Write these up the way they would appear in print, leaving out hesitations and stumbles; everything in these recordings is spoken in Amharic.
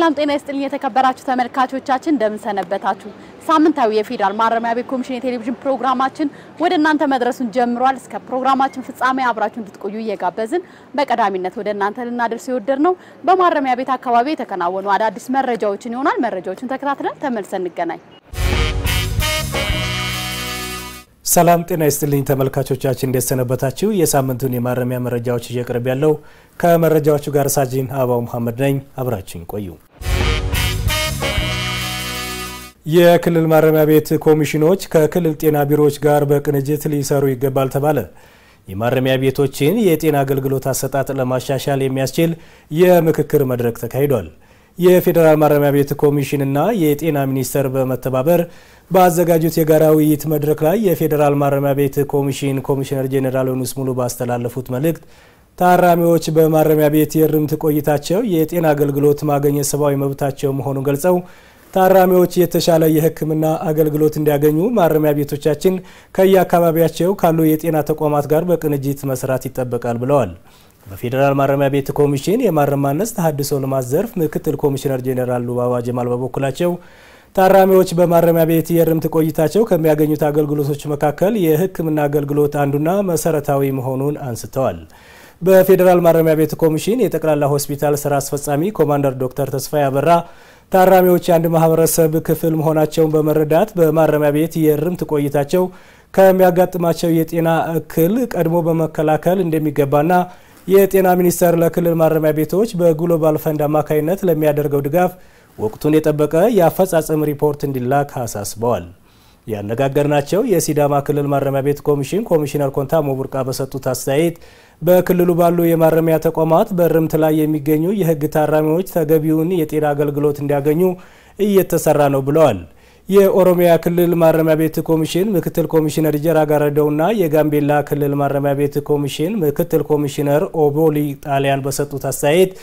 ሰላም ጤና ይስጥልኝ የተከበራችሁ ተመልካቾቻችን እንደምን ሰነበታችሁ ሳምንታዊ የፌደራል ማረሚያ ቤት ኮሚሽን የቴሌቪዥን ፕሮግራማችን ወደ እናንተ መድረሱን ጀምሯል እስከ ፕሮግራማችን ፍጻሜ አብራችሁ እንድትቆዩ እየጋበዝን በቀዳሚነት ወደ እናንተ ልናደርስ ይወደድነው በማረሚያ ቤት አካባቢ የተከናወኑ አዳዲስ መረጃዎችን ይሆናል መረጃዎችን ተከታትለን ተመልሰን እንገናኝ ሰላም ጤና ይስጥልኝ ተመልካቾቻችን እንደሰነበታችሁ የሳምንቱን የማረሚያ መረጃዎች እየቀርብ ያለው ከመረጃዎቹ ጋር ሳጂን አባው መሐመድ ነኝ አብራችሁን ቆዩ የክልል ማረሚያ ቤት ኮሚሽኖች ከክልል ጤና ቢሮዎች ጋር በቅንጅት ሊሰሩ ይገባል ተባለ የማረሚያ ቤቶችን የጤና አገልግሎት አሰጣጥ ለማሻሻል የሚያስችል የምክክር መድረክ ተካሂዷል የፌደራል ማረሚያ ቤት ኮሚሽንና የጤና ሚኒስቴር በመተባበር በአዘጋጁት የጋራ ውይይት መድረክ ላይ የፌደራል ማረሚያ ቤት ኮሚሽን ኮሚሽነር ጄኔራል ዮኑስ ሙሉ ባስተላለፉት መልእክት ታራሚዎች በማረሚያ ቤት የርምት ቆይታቸው የጤና አገልግሎት ማግኘት ሰብአዊ መብታቸው መሆኑን ገልጸው ታራሚዎች የተሻለ የሕክምና አገልግሎት እንዲያገኙ ማረሚያ ቤቶቻችን ከየአካባቢያቸው ካሉ የጤና ተቋማት ጋር በቅንጅት መስራት ይጠበቃል ብለዋል በፌደራል ማረሚያ ቤት ኮሚሽን የማረማነስ ተሐድሶ ልማት ዘርፍ ምክትል ኮሚሽነር ጄኔራል ሉባባ ጀማል በበኩላቸው ታራሚዎች በማረሚያ ቤት የርምት ቆይታቸው ከሚያገኙት አገልግሎቶች መካከል የሕክምና አገልግሎት አንዱና መሰረታዊ መሆኑን አንስተዋል በፌደራል ማረሚያ ቤት ኮሚሽን የጠቅላላ ሆስፒታል ስራ አስፈጻሚ ኮማንደር ዶክተር ተስፋዬ አበራ ታራሚዎች አንድ ማህበረሰብ ክፍል መሆናቸውን በመረዳት በማረሚያ ቤት የርምት ቆይታቸው ከሚያጋጥማቸው የጤና እክል ቀድሞ በመከላከል እንደሚገባና የጤና ሚኒስቴር ለክልል ማረሚያ ቤቶች በግሎባል ፈንድ አማካይነት ለሚያደርገው ድጋፍ ወቅቱን የጠበቀ የአፈጻጸም ሪፖርት እንዲላክ አሳስበዋል ያነጋገርናቸው የሲዳማ ክልል ማረሚያ ቤት ኮሚሽን ኮሚሽነር ኮንታ ሞቡርቃ በሰጡት አስተያየት በክልሉ ባሉ የማረሚያ ተቋማት በርምት ላይ የሚገኙ የህግ ታራሚዎች ተገቢውን የጤና አገልግሎት እንዲያገኙ እየተሰራ ነው ብለዋል የኦሮሚያ ክልል ማረሚያ ቤት ኮሚሽን ምክትል ኮሚሽነር ጀራ ጋረደውና የጋምቤላ ክልል ማረሚያ ቤት ኮሚሽን ምክትል ኮሚሽነር ኦቦሊ ጣሊያን በሰጡት አስተያየት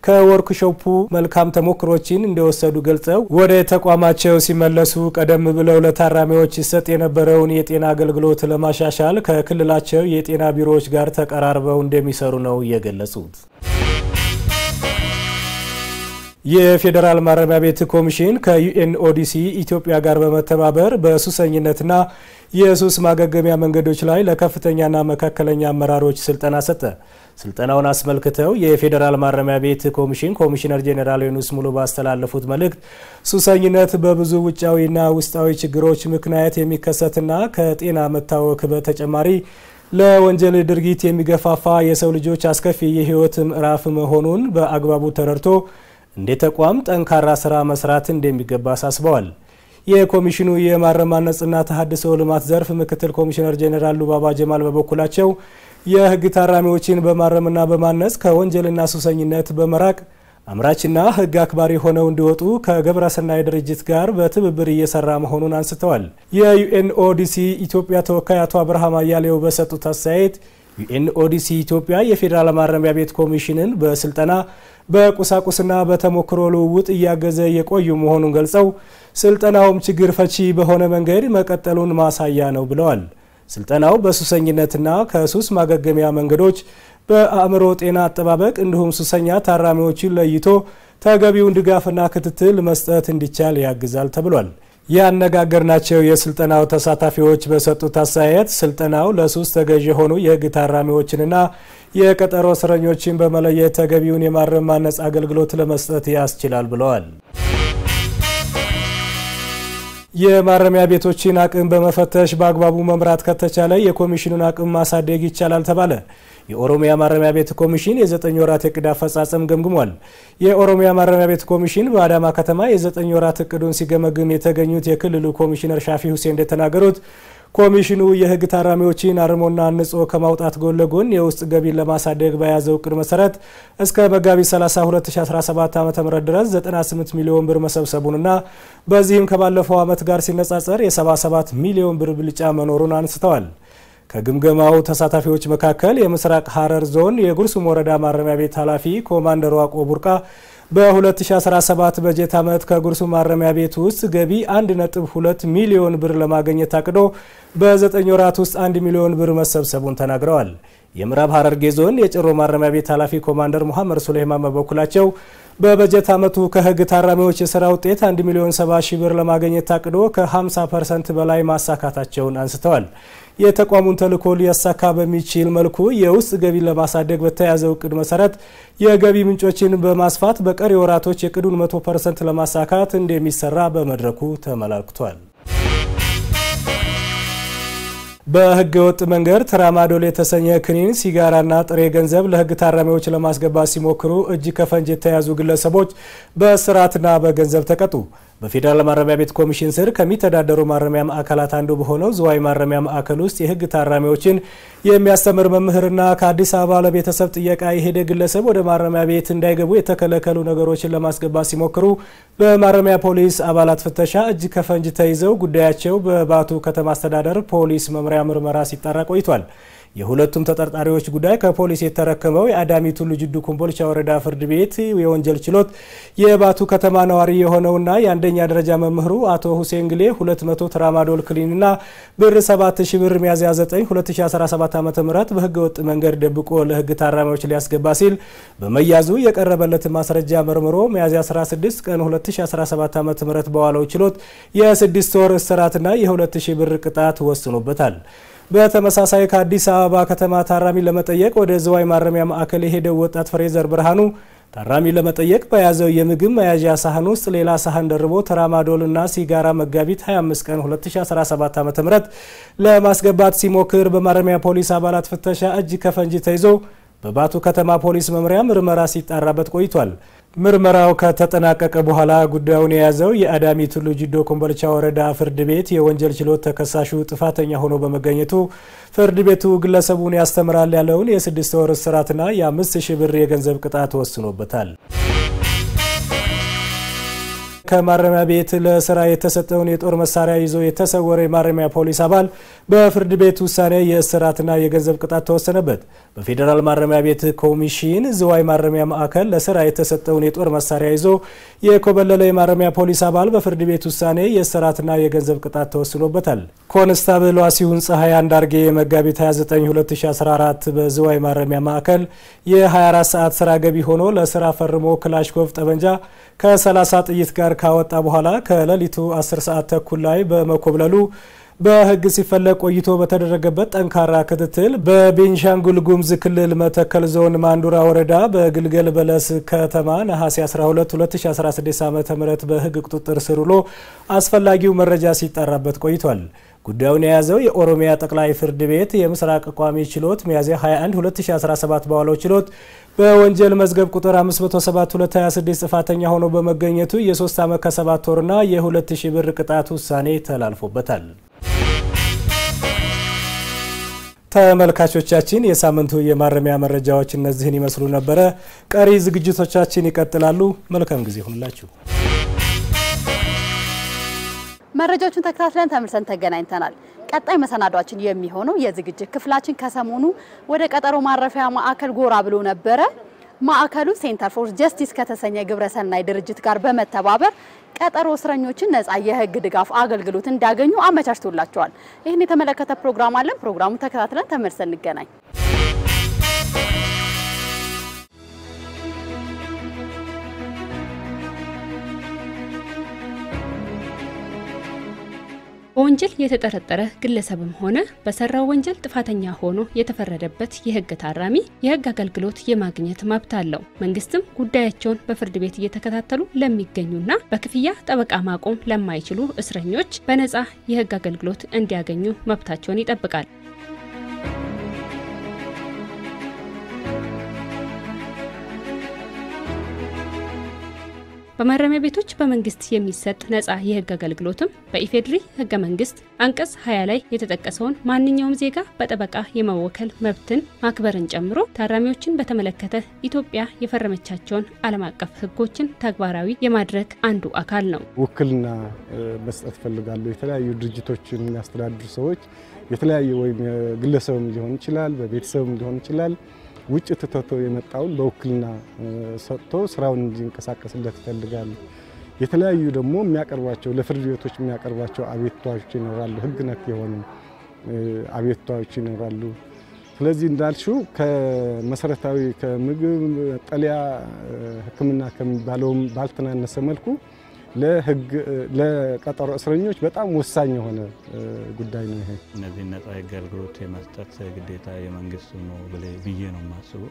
ከወርክሾፑ መልካም ተሞክሮችን እንደወሰዱ ገልጸው ወደ ተቋማቸው ሲመለሱ ቀደም ብለው ለታራሚዎች ይሰጥ የነበረውን የጤና አገልግሎት ለማሻሻል ከክልላቸው የጤና ቢሮዎች ጋር ተቀራርበው እንደሚሰሩ ነው የገለጹት የፌደራል ማረሚያ ቤት ኮሚሽን ከዩኤንኦዲሲ ኢትዮጵያ ጋር በመተባበር በሱሰኝነትና የሱስ ማገገሚያ መንገዶች ላይ ለከፍተኛና መካከለኛ አመራሮች ስልጠና ሰጠ ስልጠናውን አስመልክተው የፌደራል ማረሚያ ቤት ኮሚሽን ኮሚሽነር ጄኔራል ዮኑስ ሙሉ ባስተላለፉት መልእክት ሱሰኝነት በብዙ ውጫዊና ውስጣዊ ችግሮች ምክንያት የሚከሰትና ከጤና መታወክ በተጨማሪ ለወንጀል ድርጊት የሚገፋፋ የሰው ልጆች አስከፊ የህይወት ምዕራፍ መሆኑን በአግባቡ ተረድቶ እንደ ተቋም ጠንካራ ስራ መስራት እንደሚገባ አሳስበዋል የኮሚሽኑ የማረማነጽና ተሐድሶ ልማት ዘርፍ ምክትል ኮሚሽነር ጄኔራል ሉባባ ጀማል በበኩላቸው የህግ ታራሚዎችን በማረምና በማነጽ ከወንጀልና ሱሰኝነት በመራቅ አምራችና ህግ አክባሪ ሆነው እንዲወጡ ከግብረሰናይ ድርጅት ጋር በትብብር እየሰራ መሆኑን አንስተዋል የዩኤንኦዲሲ ኢትዮጵያ ተወካይ አቶ አብርሃም አያሌው በሰጡት አስተያየት ዩኤንኦዲሲ ኢትዮጵያ የፌደራል ማረሚያ ቤት ኮሚሽንን በስልጠና በቁሳቁስና በተሞክሮ ልውውጥ እያገዘ የቆዩ መሆኑን ገልጸው ስልጠናውም ችግር ፈቺ በሆነ መንገድ መቀጠሉን ማሳያ ነው ብለዋል ስልጠናው በሱሰኝነትና ከሱስ ማገገሚያ መንገዶች በአእምሮ ጤና አጠባበቅ እንዲሁም ሱሰኛ ታራሚዎችን ለይቶ ተገቢውን ድጋፍና ክትትል መስጠት እንዲቻል ያግዛል ተብሏል ያነጋገርናቸው የስልጠናው ተሳታፊዎች በሰጡት አስተያየት ስልጠናው ለሱስ ተገዥ የሆኑ የህግ ታራሚዎችንና የቀጠሮ እስረኞችን በመለየት ተገቢውን የማረማነጽ አገልግሎት ለመስጠት ያስችላል ብለዋል የማረሚያ ቤቶችን አቅም በመፈተሽ በአግባቡ መምራት ከተቻለ የኮሚሽኑን አቅም ማሳደግ ይቻላል ተባለ የኦሮሚያ ማረሚያ ቤት ኮሚሽን የ9 ወራት እቅድ አፈጻጸም ገምግሟል የኦሮሚያ ማረሚያ ቤት ኮሚሽን በአዳማ ከተማ የ9 ወራት እቅዱን ሲገመግም የተገኙት የክልሉ ኮሚሽነር ሻፊ ሁሴን እንደተናገሩት ኮሚሽኑ የህግ ታራሚዎችን አርሞና አንጾ ከማውጣት ጎን ለጎን የውስጥ ገቢን ለማሳደግ በያዘው እቅድ መሰረት እስከ መጋቢት 30 2017 ዓ.ም ድረስ 98 ሚሊዮን ብር መሰብሰቡንና በዚህም ከባለፈው ዓመት ጋር ሲነጻጸር የ77 ሚሊዮን ብር ብልጫ መኖሩን አንስተዋል ከግምገማው ተሳታፊዎች መካከል የምስራቅ ሐረር ዞን የጉርሱም ወረዳ ማረሚያ ቤት ኃላፊ ኮማንደር ዋቆ ቡርቃ በ2017 በጀት ዓመት ከጉርሱም ማረሚያ ቤት ውስጥ ገቢ 1.2 ሚሊዮን ብር ለማግኘት ታቅዶ በ9 ወራት ውስጥ 1 ሚሊዮን ብር መሰብሰቡን ተናግረዋል። የምዕራብ ሐረርጌ ዞን የጭሮ ማረሚያ ቤት ኃላፊ ኮማንደር መሐመድ ሱሌማን በበኩላቸው በበጀት ዓመቱ ከህግ ታራሚዎች የሥራ ውጤት 1,70,000 ብር ለማግኘት ታቅዶ ከ50% በላይ ማሳካታቸውን አንስተዋል። የተቋሙን ተልዕኮ ሊያሳካ በሚችል መልኩ የውስጥ ገቢን ለማሳደግ በተያዘው እቅድ መሰረት የገቢ ምንጮችን በማስፋት በቀሪ ወራቶች የቅዱን 100% ለማሳካት እንደሚሰራ በመድረኩ ተመላክቷል። በህገ ወጥ መንገድ ትራማዶል የተሰኘ ክኒን፣ ሲጋራና ጥሬ ገንዘብ ለህግ ታራሚዎች ለማስገባት ሲሞክሩ እጅ ከፈንጅ የተያዙ ግለሰቦች በእስራትና በገንዘብ ተቀጡ። በፌዴራል ማረሚያ ቤት ኮሚሽን ስር ከሚተዳደሩ ማረሚያ ማዕከላት አንዱ በሆነው ዝዋይ ማረሚያ ማዕከል ውስጥ የህግ ታራሚዎችን የሚያስተምር መምህርና ከአዲስ አበባ ለቤተሰብ ጥየቃ የሄደ ግለሰብ ወደ ማረሚያ ቤት እንዳይገቡ የተከለከሉ ነገሮችን ለማስገባት ሲሞክሩ በማረሚያ ፖሊስ አባላት ፍተሻ እጅ ከፈንጅ ተይዘው ጉዳያቸው በባቱ ከተማ አስተዳደር ፖሊስ መምሪያ ምርመራ ሲጣራ ቆይቷል። የሁለቱም ተጠርጣሪዎች ጉዳይ ከፖሊስ የተረከመው የአዳሚ ቱሉ ጅዱ ኮምቦልቻ ወረዳ ፍርድ ቤት የወንጀል ችሎት የባቱ ከተማ ነዋሪ የሆነውና የአንደኛ ደረጃ መምህሩ አቶ ሁሴን ግሌ 200 ትራማዶል ክኒንና ብር 7000 ብር ሚያዝያ 9 2017 ዓ.ም በህገ ወጥ መንገድ ደብቆ ለህግ ታራሚዎች ሊያስገባ ሲል በመያዙ የቀረበለት ማስረጃ መርምሮ ሚያዝያ 16 ቀን 2017 ዓ.ም በዋለው ችሎት የ6 ወር እስራትና የ2000 ብር ቅጣት ወስኖበታል። በተመሳሳይ ከአዲስ አበባ ከተማ ታራሚ ለመጠየቅ ወደ ዝዋይ ማረሚያ ማዕከል የሄደው ወጣት ፍሬዘር ብርሃኑ ታራሚ ለመጠየቅ በያዘው የምግብ መያዣ ሳህን ውስጥ ሌላ ሳህን ደርቦ ትራማዶልና ሲጋራ መጋቢት 25 ቀን 2017 ዓ.ም ለማስገባት ሲሞክር በማረሚያ ፖሊስ አባላት ፍተሻ እጅ ከፈንጅ ተይዞ በባቱ ከተማ ፖሊስ መምሪያ ምርመራ ሲጣራበት ቆይቷል። ምርመራው ከተጠናቀቀ በኋላ ጉዳዩን የያዘው የአዳሚ ቱሉ ጅዶ ኮምቦልቻ ወረዳ ፍርድ ቤት የወንጀል ችሎት ተከሳሹ ጥፋተኛ ሆኖ በመገኘቱ ፍርድ ቤቱ ግለሰቡን ያስተምራል ያለውን የ6 ወር እስራትና የ5000 ብር የገንዘብ ቅጣት ወስኖበታል። ከማረሚያ ቤት ለስራ የተሰጠውን የጦር መሳሪያ ይዞ የተሰወረ የማረሚያ ፖሊስ አባል በፍርድ ቤት ውሳኔ የእስራትና የገንዘብ ቅጣት ተወሰነበት። በፌዴራል ማረሚያ ቤት ኮሚሽን ዝዋይ ማረሚያ ማዕከል ለስራ የተሰጠውን የጦር መሳሪያ ይዞ የኮበለለ የማረሚያ ፖሊስ አባል በፍርድ ቤት ውሳኔ የእስራትና የገንዘብ ቅጣት ተወስኖበታል። ኮንስታብል ዋሲሁን ፀሐይ አንዳርጌ መጋቢት 29 2014 በዝዋይ ማረሚያ ማዕከል የ24 ሰዓት ስራ ገቢ ሆኖ ለስራ ፈርሞ ክላሽኮቭ ጠመንጃ ከ30 ጥይት ጋር ካወጣ በኋላ ከሌሊቱ 10 ሰዓት ተኩል ላይ በመኮብለሉ በህግ ሲፈለግ ቆይቶ በተደረገበት ጠንካራ ክትትል በቤንሻንጉል ጉሙዝ ክልል መተከል ዞን ማንዱራ ወረዳ በግልገል በለስ ከተማ ነሐሴ 12 2016 ዓ.ም በህግ ቁጥጥር ስር ውሎ አስፈላጊው መረጃ ሲጣራበት ቆይቷል። ጉዳዩን የያዘው የኦሮሚያ ጠቅላይ ፍርድ ቤት የምስራቅ ቋሚ ችሎት ሚያዝያ 21 2017 በዋለው ችሎት በወንጀል መዝገብ ቁጥር 507/2026 ጥፋተኛ ሆኖ በመገኘቱ የ3 ዓመት ከ7 ወርና የ2000 ብር ቅጣት ውሳኔ ተላልፎበታል። ተመልካቾቻችን የሳምንቱ የማረሚያ መረጃዎች እነዚህን ይመስሉ ነበር። ቀሪ ዝግጅቶቻችን ይቀጥላሉ። መልካም ጊዜ ሁላችሁ። መረጃዎችን ተከታትለን ተመልሰን ተገናኝተናል። ቀጣይ መሰናዷችን የሚሆነው የዝግጅት ክፍላችን ከሰሞኑ ወደ ቀጠሮ ማረፊያ ማዕከል ጎራ ብሎ ነበረ። ማዕከሉ ሴንተር ፎር ጀስቲስ ከተሰኘ ግብረሰናይ ድርጅት ጋር በመተባበር ቀጠሮ እስረኞችን ነፃ የህግ ድጋፍ አገልግሎት እንዲያገኙ አመቻችቶላቸዋል። ይህን የተመለከተ ፕሮግራም አለን። ፕሮግራሙን ተከታትለን ተመልሰን እንገናኝ። በወንጀል የተጠረጠረ ግለሰብም ሆነ በሰራው ወንጀል ጥፋተኛ ሆኖ የተፈረደበት የህግ ታራሚ የህግ አገልግሎት የማግኘት መብት አለው። መንግስትም ጉዳያቸውን በፍርድ ቤት እየተከታተሉ ለሚገኙና በክፍያ ጠበቃ ማቆም ለማይችሉ እስረኞች በነፃ የህግ አገልግሎት እንዲያገኙ መብታቸውን ይጠብቃል። በማረሚያ ቤቶች በመንግስት የሚሰጥ ነፃ የህግ አገልግሎትም በኢፌድሪ ህገ መንግስት አንቀጽ 20 ላይ የተጠቀሰውን ማንኛውም ዜጋ በጠበቃ የመወከል መብትን ማክበርን ጨምሮ ታራሚዎችን በተመለከተ ኢትዮጵያ የፈረመቻቸውን ዓለም አቀፍ ህጎችን ተግባራዊ የማድረግ አንዱ አካል ነው። ውክልና መስጠት ፈልጋሉ። የተለያዩ ድርጅቶችን የሚያስተዳድሩ ሰዎች የተለያዩ ወይም ግለሰብም ሊሆን ይችላል፣ በቤተሰብም ሊሆን ይችላል ውጭ ተተቶ የመጣውን በውክልና ሰጥቶ ስራውን እንዲንቀሳቀስለት ይፈልጋሉ። የተለያዩ ደግሞ የሚያቀርባቸው ለፍርድ ቤቶች የሚያቀርባቸው አቤቱታዎች ይኖራሉ። ህግ ነክ የሆኑ አቤቱታዎች ይኖራሉ። ስለዚህ እንዳልሽው ከመሰረታዊ ከምግብ ጠሊያ ሕክምና ከሚባለው ባልተናነሰ መልኩ ለህግ ለቀጠሮ እስረኞች በጣም ወሳኝ የሆነ ጉዳይ ነው። ይሄ እነዚህ ነፃ አገልግሎት የመስጠት ግዴታ የመንግስት ነው ብዬ ነው የማስበው።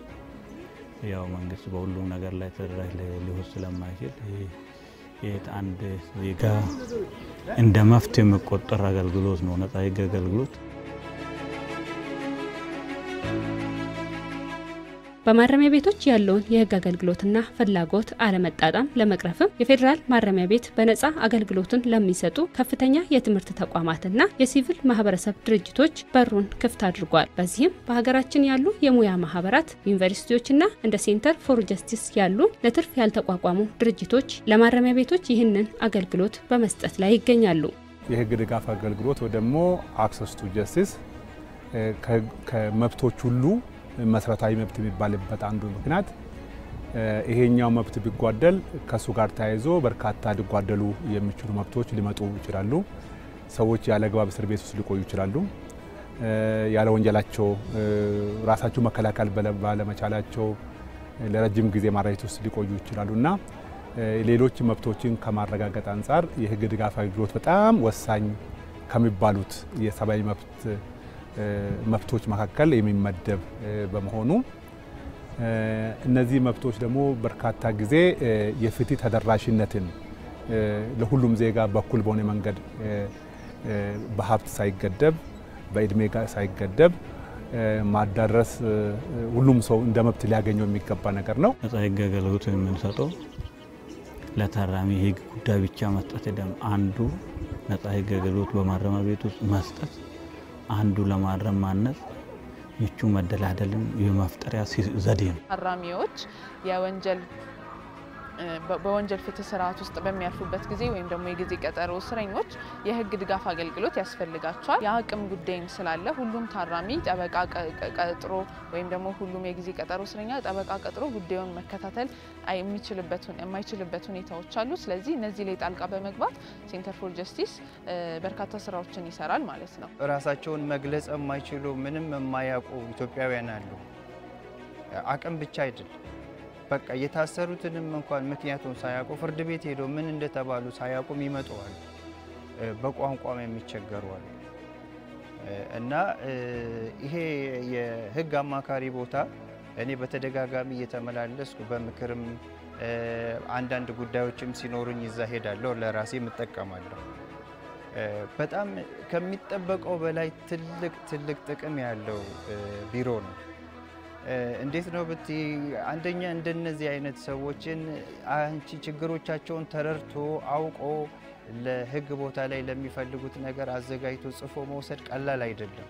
ያው መንግስት በሁሉም ነገር ላይ ተደራሽ ሊሆን ስለማይችል ይሄ አንድ ዜጋ እንደ መፍትሄ የሚቆጠር አገልግሎት ነው ነፃ አገልግሎት። በማረሚያ ቤቶች ያለውን የህግ አገልግሎትና ፍላጎት አለመጣጣም ለመቅረፍም የፌዴራል ማረሚያ ቤት በነፃ አገልግሎትን ለሚሰጡ ከፍተኛ የትምህርት ተቋማትና የሲቪል ማህበረሰብ ድርጅቶች በሩን ክፍት አድርጓል። በዚህም በሀገራችን ያሉ የሙያ ማህበራት፣ ዩኒቨርሲቲዎችና እንደ ሴንተር ፎር ጀስቲስ ያሉ ለትርፍ ያልተቋቋሙ ድርጅቶች ለማረሚያ ቤቶች ይህንን አገልግሎት በመስጠት ላይ ይገኛሉ። የህግ ድጋፍ አገልግሎት ወይ ደግሞ አክሰስ ቱ ጀስቲስ ከመብቶች ሁሉ መሰረታዊ መብት የሚባልበት አንዱ ምክንያት ይሄኛው መብት ቢጓደል ከሱ ጋር ተያይዞ በርካታ ሊጓደሉ የሚችሉ መብቶች ሊመጡ ይችላሉ። ሰዎች ያለ አግባብ እስር ቤት ውስጥ ሊቆዩ ይችላሉ። ያለ ወንጀላቸው ራሳቸው መከላከል ባለመቻላቸው ለረጅም ጊዜ ማረሚያ ቤት ውስጥ ሊቆዩ ይችላሉና ሌሎች መብቶችን ከማረጋገጥ አንፃር የህግ ድጋፍ አገልግሎት በጣም ወሳኝ ከሚባሉት የሰብአዊ መብቶች መካከል የሚመደብ በመሆኑ እነዚህ መብቶች ደግሞ በርካታ ጊዜ የፍትህ ተደራሽነትን ለሁሉም ዜጋ በኩል በሆነ መንገድ በሀብት ሳይገደብ በእድሜ ጋር ሳይገደብ ማዳረስ ሁሉም ሰው እንደ መብት ሊያገኘው የሚገባ ነገር ነው። ነፃ አገልግሎት የምንሰጠው ለታራሚ ህግ ጉዳይ ብቻ መስጠት አይደለም። አንዱ ነፃ አገልግሎት በማረሚያ ቤት ውስጥ መስጠት አንዱ ለማረም ማነጽ ምቹ መደላደልን የመፍጠሪያ ዘዴ ነው። ታራሚዎች በወንጀል ፍትህ ስርዓት ውስጥ በሚያልፉበት ጊዜ ወይም ደግሞ የጊዜ ቀጠሮ እስረኞች የህግ ድጋፍ አገልግሎት ያስፈልጋቸዋል። የአቅም ጉዳይም ስላለ ሁሉም ታራሚ ጠበቃ ቀጥሮ ወይም ደግሞ ሁሉም የጊዜ ቀጠሮ እስረኛ ጠበቃ ቀጥሮ ጉዳዩን መከታተል የማይችልበት ሁኔታዎች አሉ። ስለዚህ እነዚህ ላይ ጣልቃ በመግባት ሴንተር ፎር ጀስቲስ በርካታ ስራዎችን ይሰራል ማለት ነው። ራሳቸውን መግለጽ የማይችሉ ምንም የማያውቁ ኢትዮጵያውያን አሉ። አቅም ብቻ አይደለም በቃ የታሰሩትንም እንኳን ምክንያቱም ሳያውቁ ፍርድ ቤት ሄዶ ምን እንደተባሉ ሳያውቁም ይመጣዋል። በቋንቋም የሚቸገሩዋል እና ይሄ የህግ አማካሪ ቦታ እኔ በተደጋጋሚ እየተመላለስኩ በምክርም አንዳንድ ጉዳዮችም ሲኖሩኝ ይዛ ሄዳለሁ። ለራሴ እጠቀማለሁ። በጣም ከሚጠበቀው በላይ ትልቅ ጥቅም ያለው ቢሮ ነው። እንዴት ነው ብቲ አንደኛ እንደነዚህ አይነት ሰዎችን አንቺ ችግሮቻቸውን ተረድቶ አውቆ ለህግ ቦታ ላይ ለሚፈልጉት ነገር አዘጋጅቶ ጽፎ መውሰድ ቀላል አይደለም።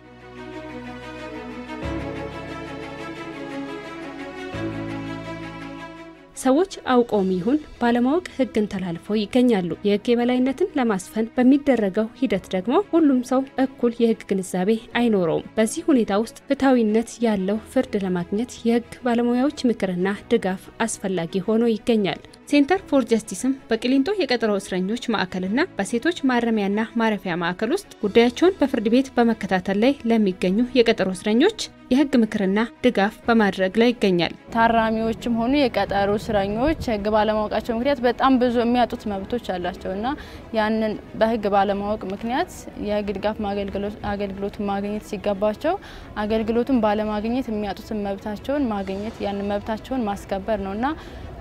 ሰዎች አውቀውም ይሁን ባለማወቅ ህግን ተላልፈው ይገኛሉ። የህግ የበላይነትን ለማስፈን በሚደረገው ሂደት ደግሞ ሁሉም ሰው እኩል የህግ ግንዛቤ አይኖረውም። በዚህ ሁኔታ ውስጥ ፍትሃዊነት ያለው ፍርድ ለማግኘት የህግ ባለሙያዎች ምክርና ድጋፍ አስፈላጊ ሆኖ ይገኛል። ሴንተር ፎር ጀስቲስም በቅሊንጦ የቀጠሮ እስረኞች ማዕከልና በሴቶች ማረሚያና ማረፊያ ማዕከል ውስጥ ጉዳያቸውን በፍርድ ቤት በመከታተል ላይ ለሚገኙ የቀጠሮ እስረኞች የህግ ምክርና ድጋፍ በማድረግ ላይ ይገኛል። ታራሚዎችም ሆኑ የቀጠሮ እስረኞች ህግ ባለማወቃቸው ምክንያት በጣም ብዙ የሚያጡት መብቶች አላቸውና ያንን በህግ ባለማወቅ ምክንያት የህግ ድጋፍ አገልግሎቱን ማግኘት ሲገባቸው አገልግሎቱን ባለማግኘት የሚያጡትን መብታቸውን ማግኘት ያንን መብታቸውን ማስከበር ነውና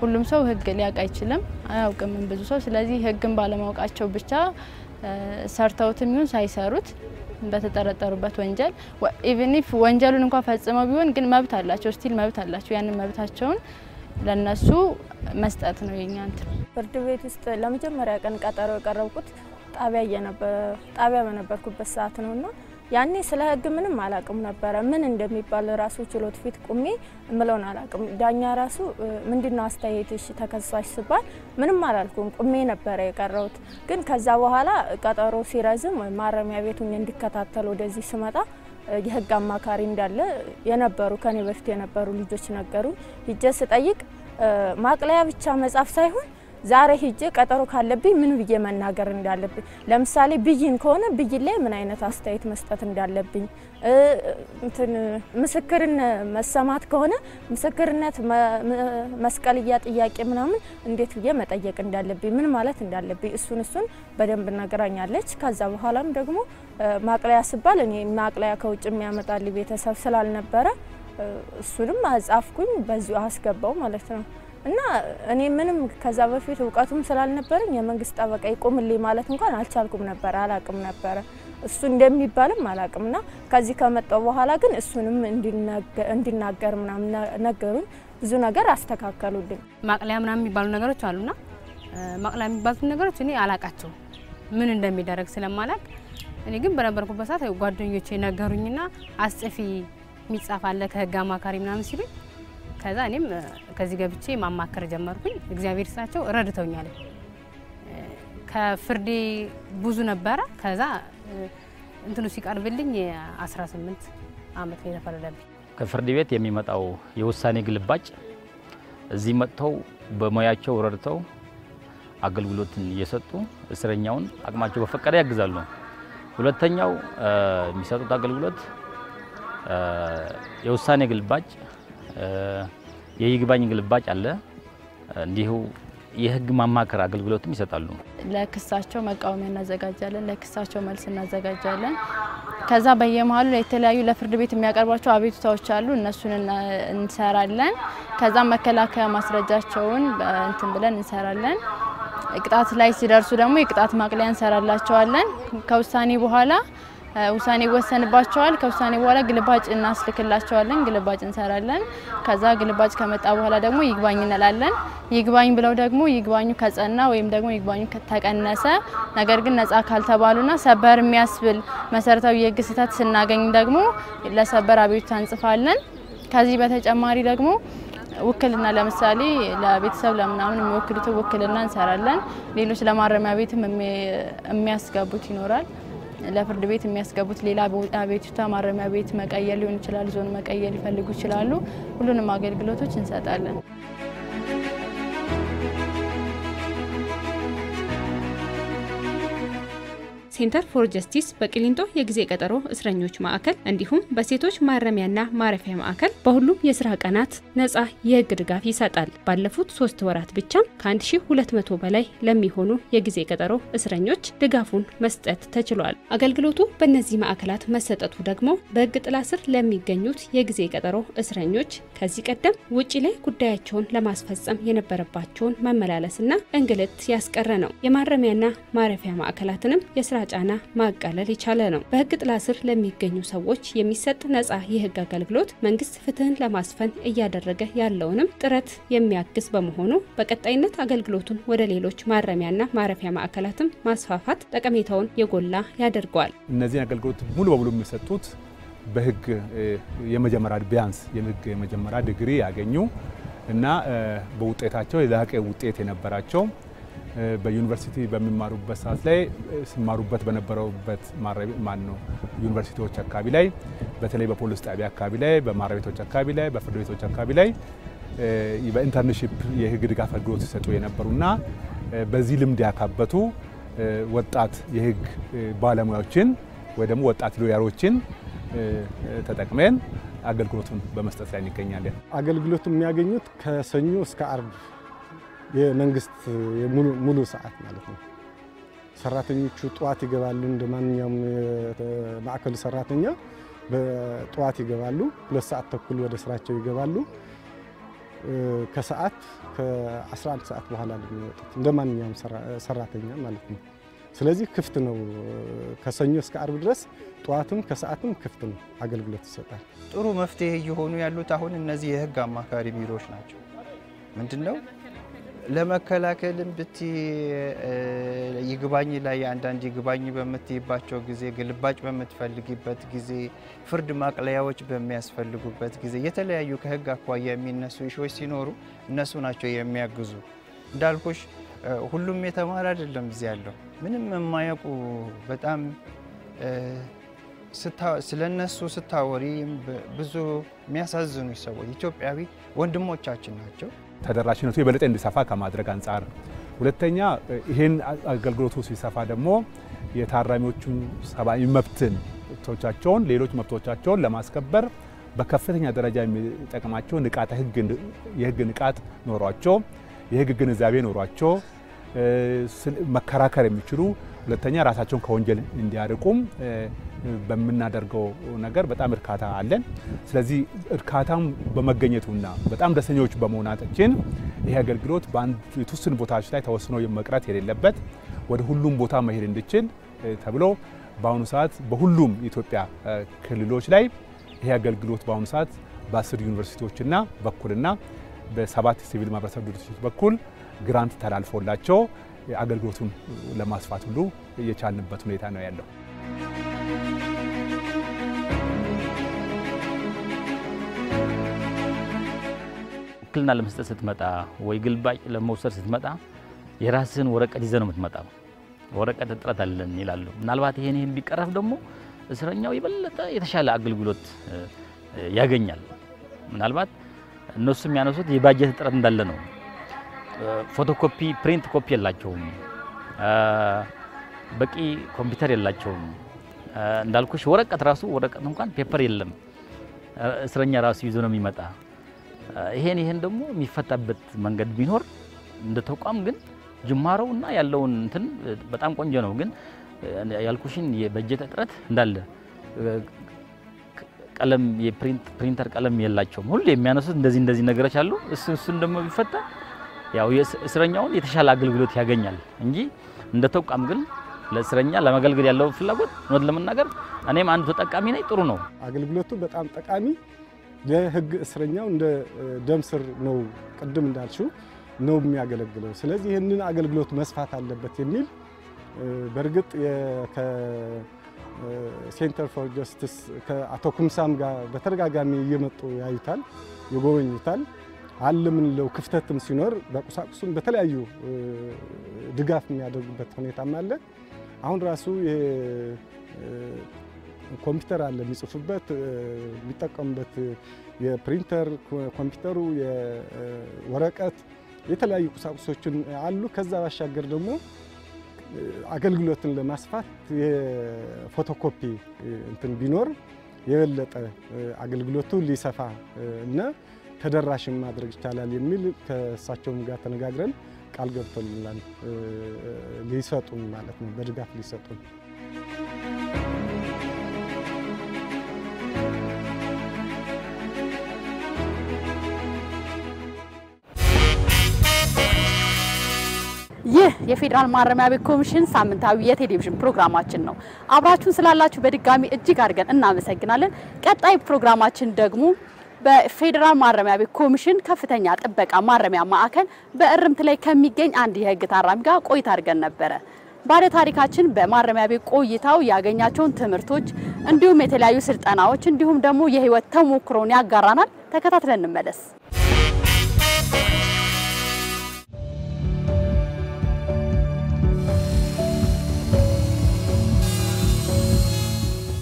ሁሉም ሰው ህግ ሊያውቅ አይችልም፣ አያውቅም ብዙ ሰው። ስለዚህ ህግን ባለማወቃቸው ብቻ ሰርተውትም ይሁን ሳይሰሩት በተጠረጠሩበት ወንጀል ኢቭን ኢፍ ወንጀሉን እንኳን ፈጽመው ቢሆን ግን መብት አላቸው፣ ስቲል መብት አላቸው። ያንን መብታቸውን ለነሱ መስጠት ነው የኛን። ፍርድ ቤት ውስጥ ለመጀመሪያ ቀን ቀጠሮ የቀረብኩት ጣቢያ በነበርኩበት ሰዓት ነውና ያኔ ስለ ህግ ምንም አላቅም ነበር። ምን እንደሚባል ራሱ ችሎት ፊት ቁሜ እምለውን አላቅም። ዳኛ ራሱ ምንድነው አስተያየትሽ ተከሳሽ ሲባል ምንም አላልኩም፣ ቁሜ ነበር የቀረውት። ግን ከዛ በኋላ ቀጠሮ ሲረዝም ወይ ማረሚያ ቤቱን እንዲከታተል ወደዚህ ስመጣ የህግ አማካሪ እንዳለ የነበሩ ከኔ በፊት የነበሩ ልጆች ነገሩ። ሂጄ ስጠይቅ ማቅለያ ብቻ መጻፍ ሳይሆን ዛሬ ሂጄ ቀጠሮ ካለብኝ ምን ብዬ መናገር እንዳለብኝ ለምሳሌ ብይን ከሆነ ብይን ላይ ምን አይነት አስተያየት መስጠት እንዳለብኝ ምስክርነት መሰማት ከሆነ ምስክርነት መስቀልያ ጥያቄ ምናምን እንዴት ብዬ መጠየቅ እንዳለብኝ ምን ማለት እንዳለብኝ እሱን በደንብ ነገራኛለች። ከዛ በኋላም ደግሞ ማቅለያ ሲባል እኔ ማቅለያ ከውጭ የሚያመጣልኝ ቤተሰብ ስላልነበረ እሱንም አጻፍኩኝ በዚሁ አስገባው ማለት ነው። እና እኔ ምንም ከዛ በፊት ዕውቀቱም ስላልነበረኝ የመንግስት ጠበቃ ይቆምልኝ ማለት እንኳን አልቻልኩም ነበር አላቅም ነበር እሱ እንደሚባልም አላቅምና ከዚህ ከመጣው በኋላ ግን እሱንም እንዲናገር ምናምን ነገሩኝ። ብዙ ነገር አስተካከሉልኝ። ማቅለያ ምናምን የሚባሉ ነገሮች አሉና ማቅለያ የሚባሉ ነገሮች እኔ አላቃቸው ምን እንደሚደረግ ስለማላቅ እኔ ግን በነበርኩበት ሰዓት ጓደኞቼ ነገሩኝና አስጽፊ ሚጻፍ አለ ከህግ አማካሪ ምናምን ሲሉኝ ከዛ እኔም ከዚህ ገብቼ ማማከር ጀመርኩኝ። እግዚአብሔር ይስጣቸው ረድተውኛል። ከፍርዴ ብዙ ነበር ከዛ እንትኑ ሲቀርብልኝ 18 አመት ላይ ተፈረደብኝ። ከፍርድ ቤት የሚመጣው የውሳኔ ግልባጭ እዚህ መጥተው በሙያቸው ረድተው አገልግሎትን እየሰጡ እስረኛውን አቅማቸው በፈቀደ ያግዛሉ። ሁለተኛው የሚሰጡት አገልግሎት የውሳኔ ግልባጭ የይግባኝ ግልባጭ አለ እንዲሁ የህግ ማማከር አገልግሎትም ይሰጣሉ። ለክሳቸው መቃወሚያ እናዘጋጃለን ለክሳቸው መልስ እናዘጋጃለን። ከዛ በየመሃሉ ለተለያዩ ለፍርድ ቤት የሚያቀርቧቸው አቤቱታዎች አሉ እነሱን እንሰራለን። ከዛ መከላከያ ማስረጃቸውን እንትን ብለን እንሰራለን። ቅጣት ላይ ሲደርሱ ደግሞ የቅጣት ማቅለያ እንሰራላቸዋለን። ከውሳኔ በኋላ ውሳኔ ወሰንባቸዋል። ከውሳኔ በኋላ ግልባጭ እናስልክላቸዋለን ግልባጭ እንሰራለን። ከዛ ግልባጭ ከመጣ በኋላ ደግሞ ይግባኝ እንላለን። ይግባኝ ብለው ደግሞ ይግባኙ ከጸና ወይም ደግሞ ይግባኙ ከተቀነሰ ነገር ግን ነፃ ካልተባሉና ሰበር የሚያስብል መሰረታዊ የህግ ስህተት ስናገኝ ደግሞ ለሰበር አቤቱታ እንጽፋለን። ከዚህ በተጨማሪ ደግሞ ውክልና ለምሳሌ ለቤተሰብ ለምናምን የሚወክሉት ውክልና እንሰራለን። ሌሎች ለማረሚያ ቤትም የሚያስገቡት ይኖራል። ለፍርድ ቤት የሚያስገቡት ሌላ አቤቱታ ማረሚያ ቤት መቀየር ሊሆን ይችላል ዞን መቀየር ሊፈልጉ ይችላሉ። ሁሉንም አገልግሎቶች እንሰጣለን። ሴንተር ፎር ጀስቲስ በቂሊንጦ የጊዜ ቀጠሮ እስረኞች ማዕከል እንዲሁም በሴቶች ማረሚያና ማረፊያ ማዕከል በሁሉም የስራ ቀናት ነፃ የህግ ድጋፍ ይሰጣል። ባለፉት 3 ወራት ብቻ ከ1200 በላይ ለሚሆኑ የጊዜ ቀጠሮ እስረኞች ድጋፉን መስጠት ተችሏል። አገልግሎቱ በእነዚህ ማዕከላት መሰጠቱ ደግሞ በህግ ጥላ ስር ለሚገኙት የጊዜ ቀጠሮ እስረኞች ከዚህ ቀደም ውጪ ላይ ጉዳያቸውን ለማስፈጸም የነበረባቸውን መመላለስና እንግልት ያስቀረ ነው። የማረሚያና ማረፊያ ማዕከላትንም የስራ ጫና ማቃለል ይቻለ ነው። በህግ ጥላ ስር ለሚገኙ ሰዎች የሚሰጥ ነፃ የህግ አገልግሎት መንግስት ፍትህን ለማስፈን እያደረገ ያለውንም ጥረት የሚያግዝ በመሆኑ በቀጣይነት አገልግሎቱን ወደ ሌሎች ማረሚያና ማረፊያ ማዕከላትም ማስፋፋት ጠቀሜታውን የጎላ ያደርገዋል። እነዚህ አገልግሎት ሙሉ በሙሉ የሚሰጡት በህግ የመጀመሪያ ቢያንስ የህግ የመጀመሪያ ዲግሪ ያገኙ እና በውጤታቸው የላቀ ውጤት የነበራቸው በዩኒቨርሲቲ በሚማሩበት ሰዓት ላይ ሲማሩበት በነበረውበት ዩኒቨርሲቲዎች አካባቢ ላይ በተለይ በፖሊስ ጣቢያ አካባቢ ላይ በማረሚያ ቤቶች አካባቢ ላይ በፍርድ ቤቶች አካባቢ ላይ በኢንተርንሺፕ የህግ ድጋፍ አገልግሎት ሲሰጡ የነበሩና በዚህ ልምድ ያካበቱ ወጣት የህግ ባለሙያዎችን ወይ ደግሞ ወጣት ሎየሮችን ተጠቅመን አገልግሎቱን በመስጠት ላይ እንገኛለን። አገልግሎቱን የሚያገኙት ከሰኞ እስከ አርብ የመንግስት ሙሉ ሰዓት ማለት ነው። ሰራተኞቹ ጧት ይገባሉ እንደማንኛውም ማዕከል ሰራተኛ በጧት ይገባሉ 2 ሰዓት ተኩል ወደ ስራቸው ይገባሉ። ከሰዓት ከ11 ሰዓት በኋላ የሚወጡት እንደማንኛውም ሰራተኛ ማለት ነው። ስለዚህ ክፍት ነው ከሰኞ እስከ አርብ ድረስ ጧትም ከሰዓትም ክፍት ነው አገልግሎት ይሰጣል። ጥሩ መፍትሄ እየሆኑ ያሉት አሁን እነዚህ የህግ አማካሪ ቢሮዎች ናቸው። ምንድነው ለመከላከልም ብቲ ይግባኝ ላይ አንዳንድ ይግባኝ በመትይባቸው ጊዜ ግልባጭ በመትፈልጊበት ጊዜ ፍርድ ማቅለያዎች በሚያስፈልጉበት ጊዜ የተለያዩ ከህግ አኳያ የሚነሱ ኢሹዎች ሲኖሩ እነሱ ናቸው የሚያግዙ። እንዳልኩሽ ሁሉም የተማረ አይደለም እዚህ ያለው ምንም የማያውቁ በጣም ስለነሱ ስታወሪ ብዙ የሚያሳዝኑ ሰዎች ኢትዮጵያዊ ወንድሞቻችን ናቸው። ተደራሽነቱ የበለጠ እንዲሰፋ ከማድረግ አንፃር ሁለተኛ ይሄን አገልግሎቱ ሲሰፋ ደግሞ የታራሚዎቹን ሰብአዊ መብቶቻቸውን ሌሎች መብቶቻቸውን ለማስከበር በከፍተኛ ደረጃ የሚጠቅማቸው ንቃተ ህግ የህግ ንቃት ኖሯቸው የህግ ግንዛቤ ኖሯቸው መከራከር የሚችሉ ሁለተኛ ራሳቸውን ከወንጀል እንዲያርቁም በመናደርገው ነገር በጣም እርካታ አለን። ስለዚህ እርካታም በመገኘቱና በጣም ደስተኞች በመሆናችን ይሄ አገልግሎት በአንድ የተወሰኑ ቦታዎች ላይ ተወስኖ መቅረት የሌለበት ወደ ሁሉም ቦታ መሄድ እንዲችል ተብሎ በአሁኑ ሰዓት በሁሉም ኢትዮጵያ ክልሎች ላይ ይሄ አገልግሎት በአሁኑ ሰዓት በ10 ዩኒቨርሲቲዎችና በኩልና በ7 ሲቪል ማህበረሰብ ድርጅቶች በኩል ግራንት ተላልፎላቸው አገልግሎቱን ለማስፋት ሁሉ የቻልንበት ሁኔታ ነው ያለው። ውክልና ለመስጠት ስትመጣ ወይ ግልባጭ ለመውሰድ ስትመጣ የራስህን ወረቀት ይዘህ ነው የምትመጣው። ወረቀት እጥረት አለን ይላሉ። ምናልባት ይሄን ቢቀረፍ ደግሞ እስረኛው የበለጠ የተሻለ አገልግሎት ያገኛል። ምናልባት እነሱ የሚያነሱት የባጀት እጥረት እንዳለ ነው። ፎቶኮፒ ፕሪንት ኮፒ የላቸውም፣ በቂ ኮምፒውተር የላቸውም። እንዳልኩሽ ወረቀት ወረቀት እንኳን ፔፐር የለም። እስረኛ ራሱ ይዞ ነው የሚመጣ። ይሄን ደግሞ የሚፈታበት መንገድ ቢኖር እንደ ተቋም ግን ጅማሮውና ያለውን እንትን በጣም ቆንጆ ነው። ግን ያልኩሽን የበጀት እጥረት እንዳለ ቀለም የፕሪንተር ቀለም የላቸውም። ሁሉ የሚያነሱት እንደዚህ ነገሮች አሉ። እሱን ደግሞ ቢፈታ ያው እስረኛውን የተሻለ አገልግሎት ያገኛል እንጂ እንደ ተቋም ግን ለእስረኛ ለማገልገል ያለው ፍላጎት ነው ለመናገር እኔም አንዱ ተጠቃሚ ነኝ። ጥሩ ነው አገልግሎቱ በጣም ጠቃሚ ለህግ እስረኛው እንደ ደም ስር ነው ቅድም እንዳልሽው ነው የሚያገለግለው። ስለዚህ ይሄንን አገልግሎት መስፋት አለበት የሚል በርግጥ ከሴንተር ፎር ጀስቲስ ከአቶ ኩምሳም ጋር በተደጋጋሚ እየመጡ ያዩታል፣ ይጎበኙታል። አለምንለው ክፍተትም ሲኖር በቁሳቁስም በተለያዩ ድጋፍ የሚያደርጉበት ሁኔታም አለ። አሁን ራሱ ኮምፒውተር አለ የሚጽፉበት የሚጠቀሙበት የፕሪንተር ኮምፒውተሩ የወረቀት የተለያዩ ቁሳቁሶችን አሉ። ከዛ ባሻገር ደግሞ አገልግሎትን ለማስፋት የፎቶኮፒ እንትን ቢኖር የበለጠ አገልግሎቱ ሊሰፋ እና ተደራሽም ማድረግ ይቻላል የሚል ከእሳቸውም ጋር ተነጋግረን ቃል ገብተውልናል። ሊሰጡን ማለት ነው፣ በድጋፍ ሊሰጡን። ይህ የፌዴራል ማረሚያ ቤት ኮሚሽን ሳምንታዊ የቴሌቪዥን ፕሮግራማችን ነው። አብራችሁን ስላላችሁ በድጋሚ እጅግ አድርገን እናመሰግናለን። ቀጣይ ፕሮግራማችን ደግሞ በፌዴራል ማረሚያ ቤት ኮሚሽን ከፍተኛ ጥበቃ ማረሚያ ማዕከል በእርምት ላይ ከሚገኝ አንድ የህግ ታራሚ ጋር ቆይታ አድርገን ነበረ። ባለ ታሪካችን በማረሚያ ቤት ቆይታው ያገኛቸውን ትምህርቶች እንዲሁም የተለያዩ ስልጠናዎች እንዲሁም ደግሞ የህይወት ተሞክሮን ያጋራናል። ተከታትለን እንመለስ።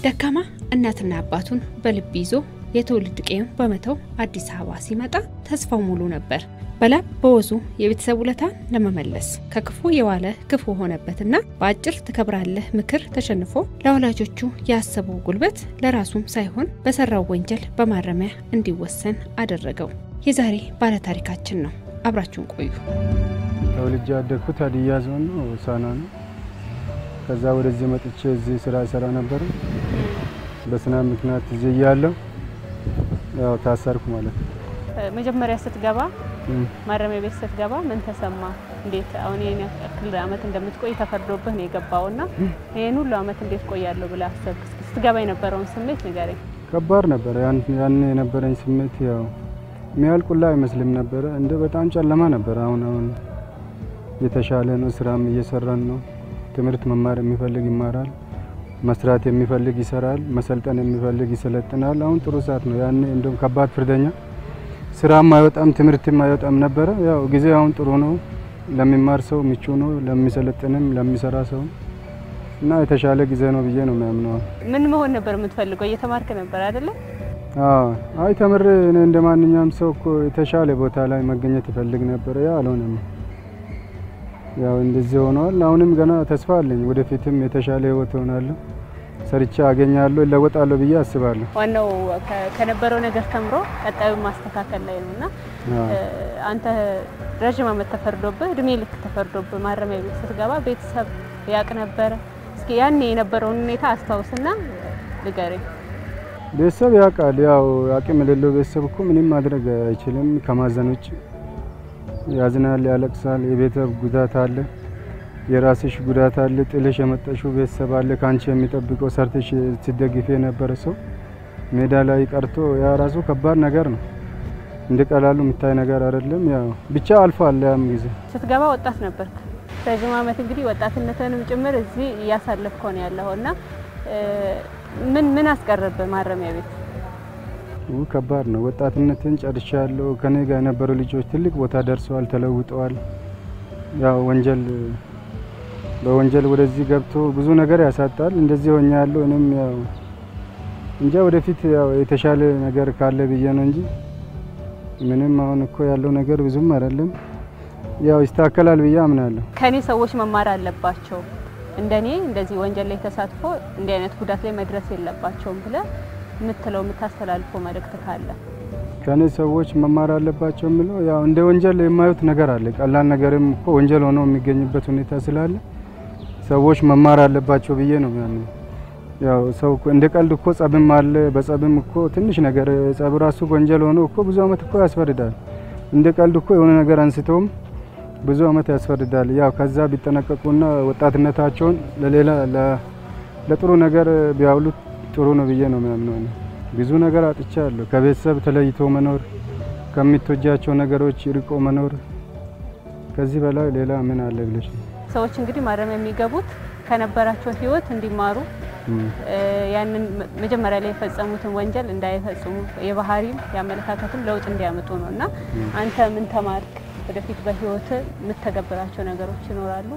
ደካማ እናትና አባቱን በልብ ይዞ የትውልድ ቀዬውን በመተው አዲስ አበባ ሲመጣ ተስፋው ሙሉ ነበር። በላብ በወዙ የቤተሰብ ውለታን ለመመለስ ከክፉ የዋለ ክፉ ሆነበትና በአጭር ተከብራለህ ምክር ተሸንፎ ለወላጆቹ ያሰበው ጉልበት ለራሱም ሳይሆን በሰራው ወንጀል በማረሚያ እንዲወሰን አደረገው። የዛሬ ባለ ታሪካችን ነው። አብራችሁን ቆዩ። ተወልጄ ያደግኩት ሀዲያ ዞን ነው፣ ሆሳዕና ነው። ከዛ ወደዚህ መጥቼ እዚህ ስራ ሰራ ነበር። በስና ምክንያት እዚህ ያለው ያው ታሰርኩ ማለት ነው። መጀመሪያ ስትገባ ማረሚያ ቤት ስትገባ ምን ተሰማ? እንዴት አሁን የኔ አክል አመት እንደምትቆይ ተፈርዶብህ ነው የገባውና ይሄን ሁሉ አመት እንዴት ቆያለሁ ብለህ አሰብክ? ስትገባ የነበረውን ስሜት ንገረኝ። ከባድ ነበር። ያን የነበረኝ ስሜት ያው የሚያልቁላ አይመስልም ነበር። እንደ በጣም ጨለማ ነበር። አሁን የተሻለ ነው፣ ስራም እየሰራን ነው። ትምህርት መማር የሚፈልግ ይማራል፣ መስራት የሚፈልግ ይሰራል፣ መሰልጠን የሚፈልግ ይሰለጥናል። አሁን ጥሩ ሰዓት ነው። ያን እንደም ከባድ ፍርደኛ ስራም አይወጣም ትምህርትም አይወጣም ነበር። ያው ጊዜ አሁን ጥሩ ነው፣ ለሚማር ሰው ምቹ ነው፣ ለሚሰለጥንም ለሚሰራ ሰው እና የተሻለ ጊዜ ነው ብዬ ነው የሚያምነው። ምን መሆን ነበር የምትፈልገው? እየተማርክ ነበር አይደለ? አይ ተምሬ እኔ እንደማንኛውም ሰው እኮ የተሻለ ቦታ ላይ መገኘት ይፈልግ ነበር። ያ አልሆነም። ያው እንደዚህ ሆኗል። አሁንም ገና ተስፋ አለኝ ወደፊትም የተሻለ ህይወት ሆናለሁ ሰርቻ አገኛለሁ ለወጣለሁ ብዬ አስባለሁ። ዋናው ከነበረው ነገር ተምሮ ቀጣዩ ማስተካከል ላይ ነውና አንተ ረጅም ዓመት ተፈርዶብህ እድሜ ልክ ተፈርዶብህ ማረሚያ ቤት ስትገባ ቤተሰብ ያቅ ነበር? እስኪ ያኔ የነበረውን ሁኔታ አስታውስና ንገረኝ። ቤተሰብ ያውቃል። ያው አቅም የሌለው ቤተሰብ እኮ ምንም ማድረግ አይችልም ከማዘን ውጭ። ያዝናል፣ ያለቅሳል። የቤተሰብ ጉዳት አለ፣ የራስሽ ጉዳት አለ። ጥልሽ የመጣሽው ቤተሰብ አለ ካንቺ የሚጠብቀው ሰርተሽ ሲደግፍ የነበረ ሰው ሜዳ ላይ ቀርቶ ያ ራሱ ከባድ ነገር ነው። እንደቀላሉ የምታይ ነገር አይደለም። ያው ብቻ አልፏል። ያም ጊዜ ስትገባ ወጣት ነበርክ። ረጅም ዓመት እንግዲህ ወጣትነትንም ጭምር እዚህ እያሳለፍከው ነው ያለውና ምን አስቀረብህ ማረሚያ ቤት? ከባድ ነው። ወጣትነትን ጨርሻለሁ። ከኔ ጋር የነበሩ ልጆች ትልቅ ቦታ ደርሰዋል፣ ተለውጠዋል። ያው በወንጀል ወደዚህ ገብቶ ብዙ ነገር ያሳጣል። እንደዚህ ሆኛለሁ። እኔም ያው እንጃ ወደፊት ያው የተሻለ ነገር ካለ ብዬ ነው እንጂ ምንም አሁን እኮ ያለው ነገር ብዙም አይደለም። ያው ይስተካከላል ብዬ አምናለሁ። ከኔ ሰዎች መማር አለባቸው፣ እንደኔ እንደዚህ ወንጀል ላይ ተሳትፎ እንዲህ አይነት ጉዳት ላይ መድረስ የለባቸውም ብለ ምትለው ምታስተላልፈው መልእክት ካለ? ከኔ ሰዎች መማር አለባቸው ምለው ያው እንደ ወንጀል የማዩት ነገር አለ። ቀላል ነገርም እኮ ወንጀል ሆኖ የሚገኝበት ሁኔታ ስላለ ሰዎች መማር አለባቸው ብዬ ነው ማለት። ያው ሰው እንደ ቀልድ እኮ ጸብም አለ። በጸብም እኮ ትንሽ ነገር ጸብ ራሱ ወንጀል ሆኖ እኮ ብዙ አመት እኮ ያስፈርዳል። እንደ ቀልድ እኮ የሆነ ነገር አንስተውም ብዙ አመት ያስፈርዳል። ያው ከዛ ቢጠነቀቁና ወጣትነታቸውን ለሌላ ለጥሩ ነገር ቢያውሉት ጥሩ ነው ብዬ ነው የሚያምነው። ብዙ ነገር አጥቻለሁ። ከቤተሰብ ተለይቶ መኖር፣ ከሚትወጃቸው ነገሮች ርቆ መኖር፣ ከዚህ በላይ ሌላ ምን አለ ብለሽ? ሰዎች እንግዲህ ማረሚያ የሚገቡት ከነበራቸው ህይወት እንዲማሩ ያንን መጀመሪያ ላይ የፈጸሙትን ወንጀል እንዳይፈጽሙ የባህሪም ያመለካከትም ለውጥ እንዲያመጡ ነውና አንተ ምን ተማርክ? ወደፊት በህይወት የምትተገብራቸው ነገሮች ይኖራሉ?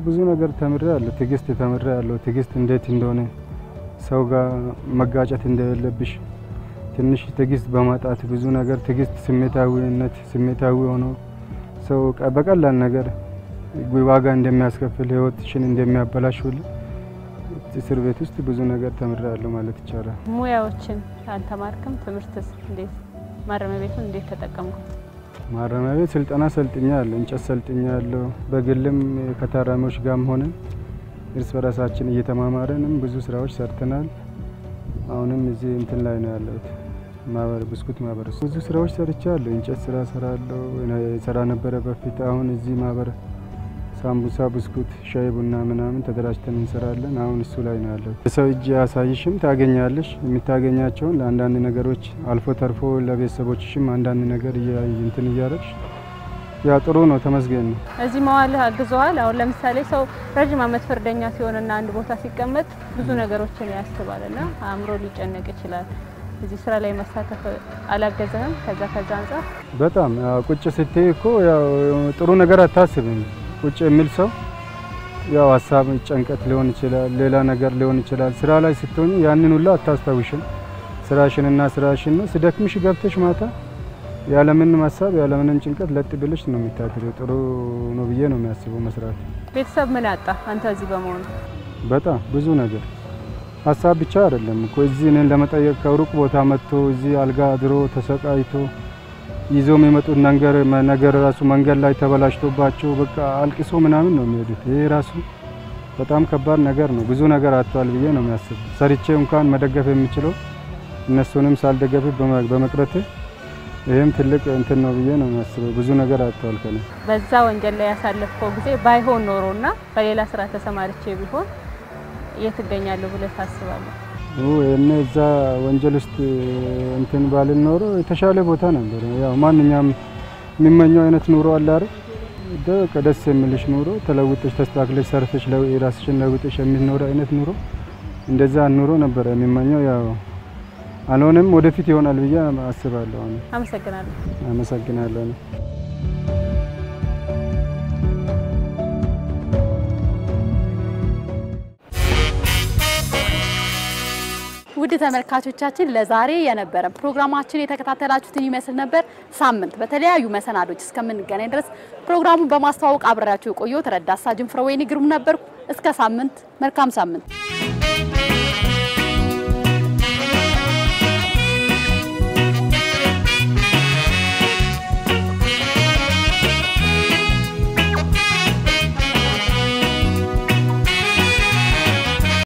ብዙ ነገር ተምሬያለሁ። ትዕግስት ተምሬያለሁ። ትዕግስት እንዴት እንደሆነ ሰው ጋር መጋጨት እንደሌለብሽ ትንሽ ትዕግስት በማጣት ብዙ ነገር ትዕግስት ስሜታዊ ሆኖ ሰው በቀላል ነገር ዋጋ እንደሚያስከፍል ህይወትሽን እንደሚያበላሽ ሁሉ እስር ቤት ውስጥ ብዙ ነገር ተምሬያለሁ ማለት ይቻላል። ሙያዎችን አልተማርክም? ትምህርትስ እንዴት ማረሚያ ቤቱን እንዴት ተጠቀምከው? ማረሚያ ቤት ስልጠና ሰልጥኛለሁ። እንጨት ሰልጥኛለሁ። በግልም ከታራሚዎች ጋርም ሆነን እርስ በራሳችን እየተማማረንም ብዙ ስራዎች ሰርተናል። አሁንም እዚህ እንትን ላይ ነው ያለሁት ብስኩት ማህበር ብዙ ስራዎች ሰርቻለሁ። እንጨት ስራ ሰራለሁ። ሰራ ነበረ በፊት። አሁን እዚህ ማህበር ሳምቡሳ፣ ብስኩት፣ ሻይ ቡና ምናምን ተደራጅተን እንሰራለን። አሁን እሱ ላይ ነው ያለው። ሰው እጅ ያሳይሽም ታገኛለሽ። የምታገኛቸውን ለአንዳንድ ነገሮች አልፎ ተርፎ ለቤተሰቦችሽም አንዳንድ ነገር እንትን እያረግሽ ያ ጥሩ ነው። ተመስገን ነው። እዚህ መዋልህ አግዘዋል? አሁን ለምሳሌ ሰው ረጅም ዓመት ፍርደኛ ሲሆንና አንድ ቦታ ሲቀመጥ ብዙ ነገሮችን ያስባልና አእምሮ ሊጨነቅ ይችላል። እዚህ ስራ ላይ መሳተፍ አላገዘህም? ከዛ አንፃር በጣም ቁጭ ስትይ እኮ ያው ጥሩ ነገር አታስብም። ቁጭ የሚል ሰው ያው ሀሳብ ጭንቀት ሊሆን ይችላል፣ ሌላ ነገር ሊሆን ይችላል። ስራ ላይ ስትሆኚ ያንን ሁሉ አታስታውሽም። ስራሽንና ስራሽን ነው። ስደክምሽ ገብተሽ ማታ ያለምንም ሀሳብ ያለምንም ጭንቀት ለጥ ብለሽ ነው የምታድሪው። ጥሩ ነው ብዬ ነው የሚያስበው መስራት። ቤተሰብ ምን አጣ አንተ እዚህ በመሆኑ? በጣም ብዙ ነገር ሀሳብ ብቻ አይደለም እኮ እዚህ እኔን ለመጠየቅ ከሩቅ ቦታ መጥቶ እዚህ አልጋ አድሮ ተሰቃይቶ ይዞ የሚመጡት ነገር ራሱ መንገድ ላይ ተበላሽቶባቸው በቃ አልቅሶ ምናምን ነው የሚሄዱት። ይሄ ራሱ በጣም ከባድ ነገር ነው። ብዙ ነገር አጥቷል ብዬ ነው የሚያስበው። ሰርቼ እንኳን መደገፍ የምችለው እነሱንም ሳልደገፍ በመቅረት ይሄም ትልቅ እንትን ነው ብዬ ነው የሚያስበው። ብዙ ነገር አጥቷል ከኔ። በዛ ወንጀል ላይ ያሳለፍከው ጊዜ ባይሆን ኖሮና በሌላ ስራ ተሰማርቼ ቢሆን የት እገኛለሁ ብለህ ታስባለህ? እዛ ወንጀል ውስጥ እንትን ባልን ኖሮ የተሻለ ቦታ ነበር። ያው ማንኛውም የሚመኘው አይነት ኑሮ አለ አይደል? ደስ የሚልሽ ኑሮ ተለውጠሽ ተስተካክለሽ ሰርተሽ ራስሽን ለውጠሽ የሚኖር አይነት ኑሮ እንደዛ ኑሮ ነበር የሚመኘው። ያው አልሆነም። ወደፊት ይሆናል ብዬ አስባለሁ። አመሰግናለሁ። ውድ ተመልካቾቻችን ለዛሬ የነበረን ፕሮግራማችን የተከታተላችሁትን ይመስል ነበር። ሳምንት በተለያዩ መሰናዶች እስከምንገናኝ ድረስ ፕሮግራሙን በማስተዋወቅ አብራችሁ የቆየው ተረዳሳ ጅንፍረወይኒ ግሩም ነበርኩ። እስከ ሳምንት መልካም ሳምንት